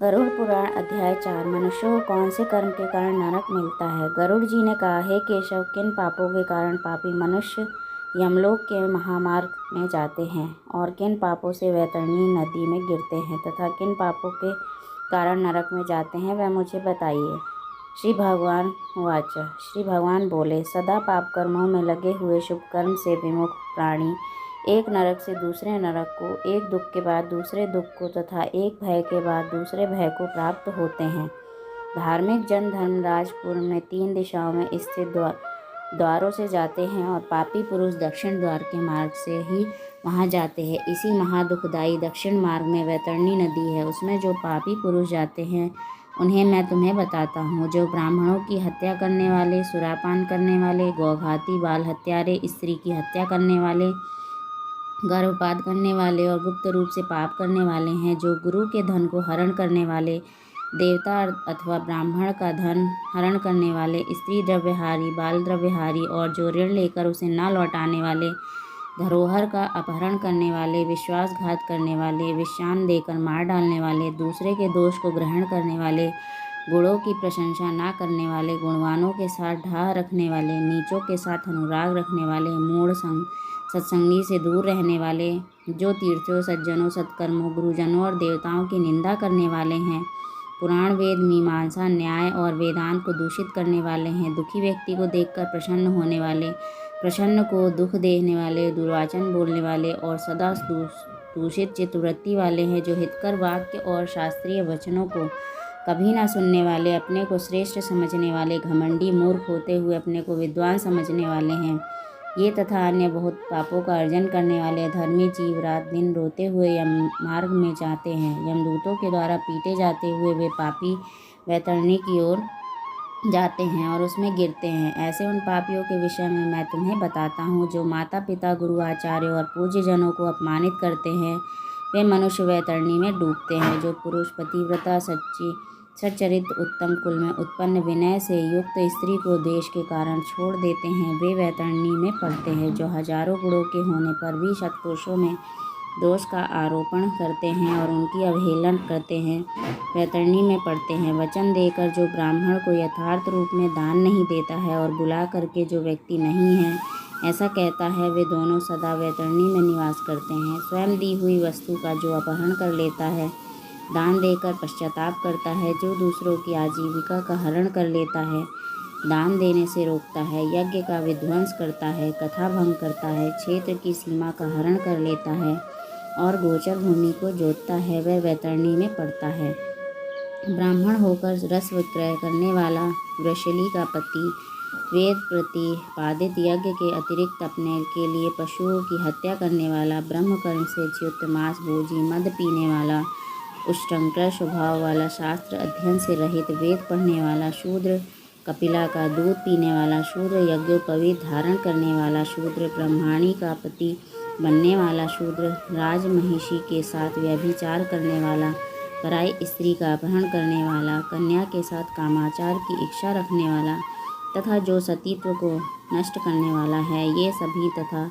गरुड़ पुराण अध्याय 4। मनुष्यों को कौन से कर्म के कारण नरक मिलता है। गरुड़ जी ने कहा, हे केशव, किन पापों के कारण पापी मनुष्य यमलोक के महामार्ग में जाते हैं और किन पापों से वैतरणी नदी में गिरते हैं तथा किन पापों के कारण नरक में जाते हैं, वह मुझे बताइए। श्री भगवान वाच। श्री भगवान बोले, सदा पाप कर्मों में लगे हुए शुभ कर्म से विमुख प्राणी एक नरक से दूसरे नरक को, एक दुख के बाद दूसरे दुख को तथा एक भय के बाद दूसरे भय को प्राप्त होते हैं। धार्मिक जन धर्मराजपुर में 3 दिशाओं में स्थित द्वारों से जाते हैं और पापी पुरुष दक्षिण द्वार के मार्ग से ही वहां जाते हैं। इसी महादुखदायी दक्षिण मार्ग में वैतरणी नदी है, उसमें जो पापी पुरुष जाते हैं उन्हें मैं तुम्हें बताता हूँ। जो ब्राह्मणों की हत्या करने वाले, सुरापान करने वाले, गौघाती, बाल हत्यारे, स्त्री की हत्या करने वाले, गर्भपात करने वाले और गुप्त रूप से पाप करने वाले हैं। जो गुरु के धन को हरण करने वाले, देवता अथवा ब्राह्मण का धन हरण करने वाले, स्त्री द्रव्यहारी, बाल द्रव्यहारी और जो ऋण लेकर उसे न लौटाने वाले, धरोहर का अपहरण करने वाले, विश्वासघात करने वाले, विषान देकर मार डालने वाले, दूसरे के दोष को ग्रहण करने वाले, गुणों की प्रशंसा ना करने वाले, गुणवानों के साथ ढाह रखने वाले, नीचों के साथ अनुराग रखने वाले, मूढ़ सत्संगी से दूर रहने वाले, जो तीर्थों, सज्जनों, सत्कर्मों, गुरुजनों और देवताओं की निंदा करने वाले हैं, पुराण, वेद, मीमांसा, न्याय और वेदांत को दूषित करने वाले हैं, दुखी व्यक्ति को देखकर प्रसन्न होने वाले, प्रसन्न को दुख देने वाले, दुर्वाचन बोलने वाले और सदा दूषित चित्तवृत्ति वाले हैं, जो हितकर वाक्य और शास्त्रीय वचनों को कभी ना सुनने वाले, अपने को श्रेष्ठ समझने वाले, घमंडी, मूर्ख होते हुए अपने को विद्वान समझने वाले हैं। ये तथा अन्य बहुत पापों का अर्जन करने वाले धर्मी जीव रात दिन रोते हुए यम मार्ग में जाते हैं। यमदूतों के द्वारा पीटे जाते हुए वे पापी वैतरणी की ओर जाते हैं और उसमें गिरते हैं। ऐसे उन पापियों के विषय में मैं तुम्हें बताता हूँ, जो माता पिता, गुरु, आचार्य और पूज्य जनों को अपमानित करते हैं। वे मनुष्य वैतरणी में डूबते हैं। जो पुरुष पतिव्रता, सच्चरित, उत्तम कुल में उत्पन्न, विनय से युक्त स्त्री को देश के कारण छोड़ देते हैं, वे वैतरणी में पड़ते हैं। जो हजारों गुणों के होने पर भी सत्पुरुषों में दोष का आरोपण करते हैं और उनकी अवहेलना करते हैं, वैतरणी में पड़ते हैं। वचन देकर जो ब्राह्मण को यथार्थ रूप में दान नहीं देता है और बुला करके जो व्यक्ति नहीं है ऐसा कहता है, वे दोनों सदा वैतरणी में निवास करते हैं। स्वयं दी हुई वस्तु का जो अपहरण कर लेता है, दान देकर पश्चाताप करता है, जो दूसरों की आजीविका का हरण कर लेता है, दान देने से रोकता है, यज्ञ का विध्वंस करता है, कथा भंग करता है, क्षेत्र की सीमा का हरण कर लेता है और गोचर भूमि को जोतता है, वह वैतरणी में पड़ता है। ब्राह्मण होकर रस विक्रय करने वाला, वृषली का पति, वेद प्रतिपादित यज्ञ के अतिरिक्त अपने के लिए पशुओं की हत्या करने वाला, ब्रह्मकर्म से च्युत, मांस भोजी, मद पीने वाला, उष्ट्रंकर स्वभाव वाला, शास्त्र अध्ययन से रहित, वेद पढ़ने वाला शूद्र, कपिला का दूध पीने वाला शूद्र, यज्ञोपवीत धारण करने वाला शूद्र, ब्रह्माणी का पति बनने वाला शूद्र, राजमहिषी के साथ व्यभिचार करने वाला, पराई स्त्री का अपहरण करने वाला, कन्या के साथ कामाचार की इच्छा रखने वाला तथा जो सतीत्व को नष्ट करने वाला है, ये सभी तथा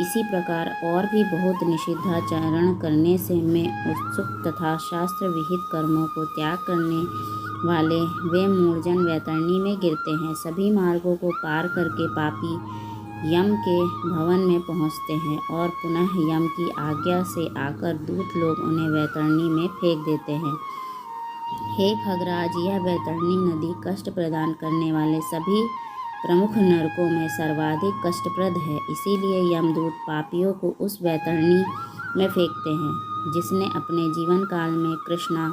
इसी प्रकार और भी बहुत निषिद्धाचरण करने से में उत्सुक तथा शास्त्र विहित कर्मों को त्याग करने वाले वे मूढ़जन वैतरणी में गिरते हैं। सभी मार्गों को पार करके पापी यम के भवन में पहुँचते हैं और पुनः यम की आज्ञा से आकर दूत लोग उन्हें वैतरणी में फेंक देते हैं। हे खगराज, यह वैतरणी नदी कष्ट प्रदान करने वाले सभी प्रमुख नरकों में सर्वाधिक कष्टप्रद है। इसीलिए यमदूत पापियों को उस वैतरणी में फेंकते हैं। जिसने अपने जीवन काल में कृष्णा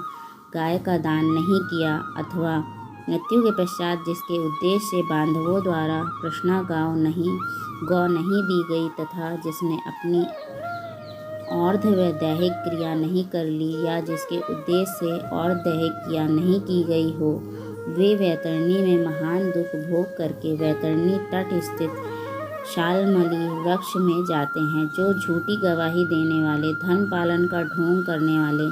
गाय का दान नहीं किया अथवा मृत्यु के पश्चात जिसके उद्देश्य से बांधवों द्वारा कृष्णा गौ नहीं दी गई तथा जिसने अपनी और्ध व दैहिक क्रिया नहीं कर ली या जिसके उद्देश्य से और दैहिक क्रिया नहीं की गई हो, वे वैतरणी में महान दुख भोग करके वैतरणी तट स्थित शालमली वृक्ष में जाते हैं। जो झूठी गवाही देने वाले, धन पालन का ढोंग करने वाले,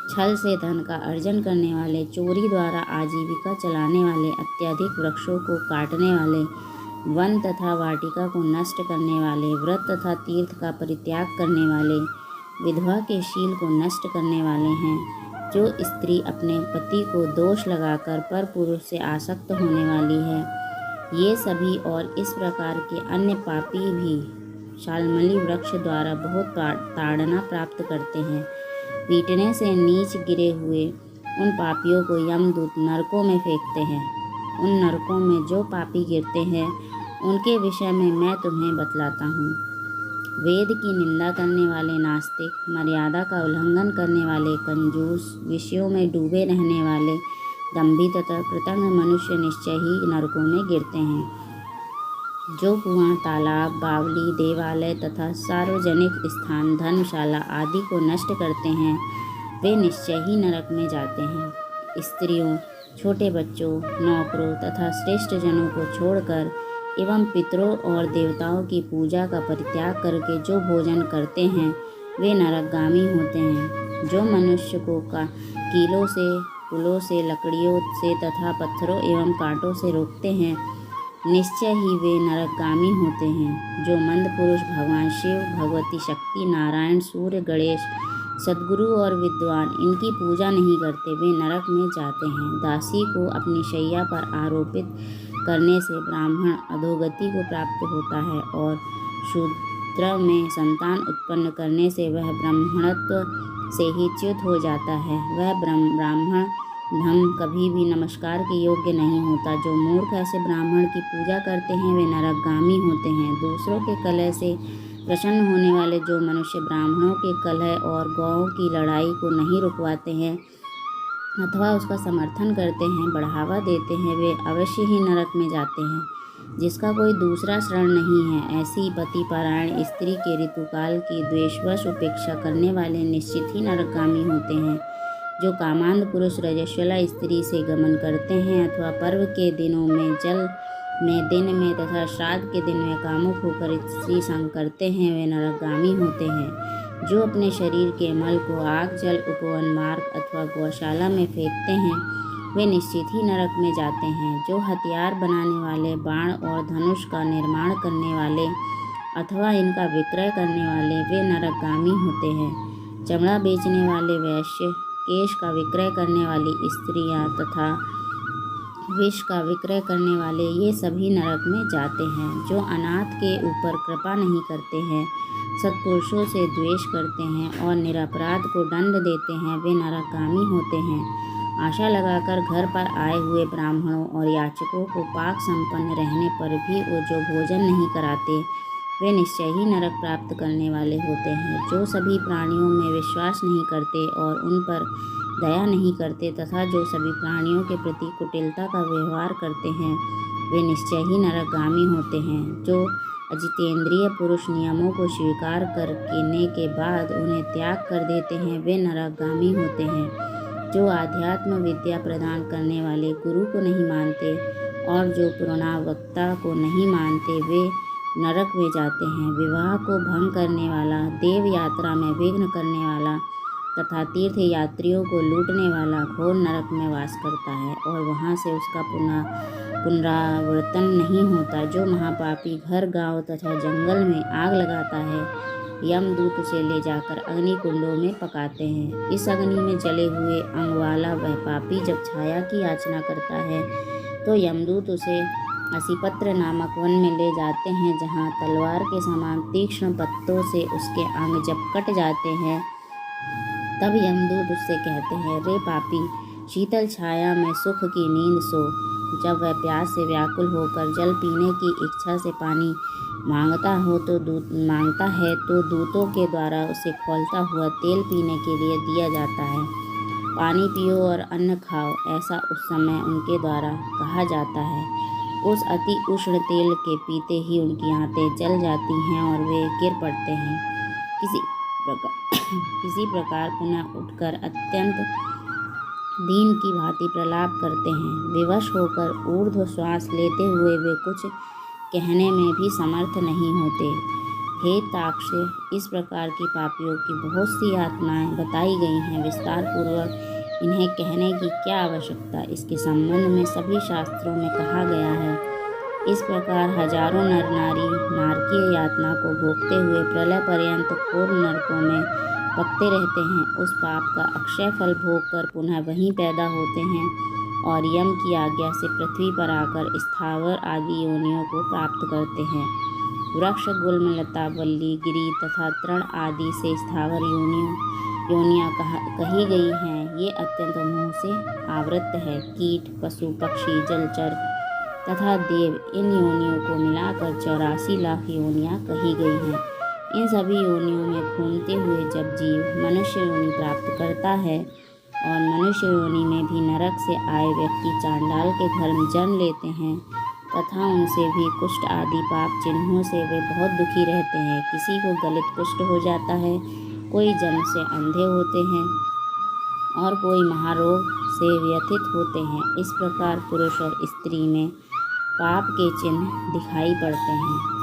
छल से धन का अर्जन करने वाले, चोरी द्वारा आजीविका चलाने वाले, अत्यधिक वृक्षों को काटने वाले, वन तथा वाटिका को नष्ट करने वाले, व्रत तथा तीर्थ का परित्याग करने वाले, विधवा के शील को नष्ट करने वाले हैं, जो स्त्री अपने पति को दोष लगाकर पर पुरुष से आसक्त होने वाली है, ये सभी और इस प्रकार के अन्य पापी भी शाल्मली वृक्ष द्वारा बहुत ताड़ना प्राप्त करते हैं। पीटने से नीच गिरे हुए उन पापियों को यमदूत नरकों में फेंकते हैं। उन नरकों में जो पापी गिरते हैं उनके विषय में मैं तुम्हें बतलाता हूँ। वेद की निंदा करने वाले नास्तिक, मर्यादा का उल्लंघन करने वाले कंजूस, विषयों में डूबे रहने वाले दंभी तथा कृतज्ञ मनुष्य निश्चय ही नरकों में गिरते हैं। जो कुआं, तालाब, बावली, देवालय तथा सार्वजनिक स्थान, धर्मशाला आदि को नष्ट करते हैं, वे निश्चय ही नरक में जाते हैं। स्त्रियों, छोटे बच्चों, नौकरों तथा श्रेष्ठ जनों को छोड़कर एवं पितरों और देवताओं की पूजा का परित्याग करके जो भोजन करते हैं, वे नरकगामी होते हैं। जो मनुष्य को कीलों से, पुलों से, लकड़ियों से तथा पत्थरों एवं कांटों से रोकते हैं, निश्चय ही वे नरकगामी होते हैं। जो मंद पुरुष भगवान शिव, भगवती शक्ति, नारायण, सूर्य, गणेश, सद्गुरु और विद्वान इनकी पूजा नहीं करते, वे नरक में जाते हैं। दासी को अपनी शैया पर आरोपित करने से ब्राह्मण अधोगति को प्राप्त होता है और शूद्र में संतान उत्पन्न करने से वह ब्राह्मणत्व से ही च्युत हो जाता है। वह ब्राह्मण धम कभी भी नमस्कार के योग्य नहीं होता। जो मूर्ख ऐसे ब्राह्मण की पूजा करते हैं, वे नरकगामी होते हैं। दूसरों के कलह से प्रसन्न होने वाले जो मनुष्य ब्राह्मणों के कलह और गौओं की लड़ाई को नहीं रुकवाते हैं अथवा उसका समर्थन करते हैं, बढ़ावा देते हैं, वे अवश्य ही नरक में जाते हैं। जिसका कोई दूसरा शरण नहीं है, ऐसी पतिपरायण स्त्री के ऋतुकाल की द्वेषवश उपेक्षा करने वाले निश्चित ही नरकगामी होते हैं। जो कामांध पुरुष रजस्वला स्त्री से गमन करते हैं अथवा पर्व के दिनों में, जल में, दिन में तथा श्राद्ध के दिन में कामुक होकर स्त्री संग करते हैं, वे नरकगामी होते हैं। जो अपने शरीर के मल को आग, जल, उपवन मार्ग अथवा गौशाला में फेंकते हैं, वे निश्चित ही नरक में जाते हैं। जो हथियार बनाने वाले, बाण और धनुष का निर्माण करने वाले अथवा इनका विक्रय करने वाले, वे नरकगामी होते हैं। चमड़ा बेचने वाले वैश्य, केश का विक्रय करने वाली स्त्रियां तथा विष का विक्रय करने वाले, ये सभी नरक में जाते हैं। जो अनाथ के ऊपर कृपा नहीं करते हैं, सत्पुरुषों से द्वेष करते हैं और निरपराध को दंड देते हैं, वे नरकगामी होते हैं। आशा लगाकर घर पर आए हुए ब्राह्मणों और याचकों को पाक संपन्न रहने पर भी वो जो भोजन नहीं कराते, वे निश्चय ही नरक प्राप्त करने वाले होते हैं। जो सभी प्राणियों में विश्वास नहीं करते और उन पर दया नहीं करते तथा जो सभी प्राणियों के प्रति कुटिलता का व्यवहार करते हैं, वे निश्चय ही नरकगामी होते हैं। जो अजितेंद्रिय पुरुष नियमों को स्वीकार करने के बाद उन्हें त्याग कर देते हैं, वे नरकगामी होते हैं। जो आध्यात्म विद्या प्रदान करने वाले गुरु को नहीं मानते और जो पुराणावक्ता को नहीं मानते, वे नरक में जाते हैं। विवाह को भंग करने वाला, देव यात्रा में विघ्न करने वाला तथा तीर्थ यात्रियों को लूटने वाला घोर नरक में वास करता है और वहाँ से उसका पुनरावर्तन नहीं होता। जो महापापी घर, गांव तथा जंगल में आग लगाता है, यमदूत उसे ले जाकर अग्नि कुंडों में पकाते हैं। इस अग्नि में जले हुए अंग वाला वह पापी जब छाया की याचना करता है तो यमदूत उसे असीपत्र नामक वन में ले जाते हैं, जहाँ तलवार के समान तीक्ष्ण पत्तों से उसके अंग जब कट जाते हैं, तब यमदूत उससे कहते हैं, रे पापी, शीतल छाया में सुख की नींद सो। जब वह प्यास से व्याकुल होकर जल पीने की इच्छा से पानी मांगता है तो दूतों के द्वारा उसे खौलता हुआ तेल पीने के लिए दिया जाता है। पानी पियो और अन्न खाओ, ऐसा उस समय उनके द्वारा कहा जाता है। उस अति उष्ण तेल के पीते ही उनकी आंतें जल जाती हैं और वे गिर पड़ते हैं। किसी प्रकार पुनः उठकर अत्यंत दीन की भांति प्रलाप करते हैं। विवश होकर ऊर्ध्व श्वास लेते हुए वे कुछ कहने में भी समर्थ नहीं होते। हे ताक्ष, इस प्रकार की पापियों की बहुत सी आत्माएं बताई गई हैं। विस्तार पूर्वक इन्हें कहने की क्या आवश्यकता, इसके संबंध में सभी शास्त्रों में कहा गया है। इस प्रकार हजारों नर नारी नारकीय यातना को भोगते हुए प्रलय पर्यंत घोर नरकों में पकते रहते हैं, उस पाप का अक्षय फल भोग कर पुनः वहीं पैदा होते हैं और यम की आज्ञा से पृथ्वी पर आकर स्थावर आदि योनियों को प्राप्त करते हैं। वृक्ष, गुल्म, लता, वल्ली, गिरी तथा तृण आदि से स्थावर योनियाँ कही गई हैं। ये अत्यंत मोह से आवृत है। कीट, पशु, पक्षी, जलचर तथा देव, इन योनियों को मिलाकर 84 लाख योनियाँ कही गई हैं। इन सभी योनियों में घूमते हुए जब जीव मनुष्य योनि प्राप्त करता है और मनुष्य योनि में भी नरक से आए व्यक्ति चांडाल के घर में जन्म लेते हैं तथा उनसे भी कुष्ठ आदि पाप चिन्हों से वे बहुत दुखी रहते हैं। किसी को गलित कुष्ठ हो जाता है, कोई जन्म से अंधे होते हैं और कोई महारोग से व्यथित होते हैं। इस प्रकार पुरुष और स्त्री में पाप के चिन्ह दिखाई पड़ते हैं।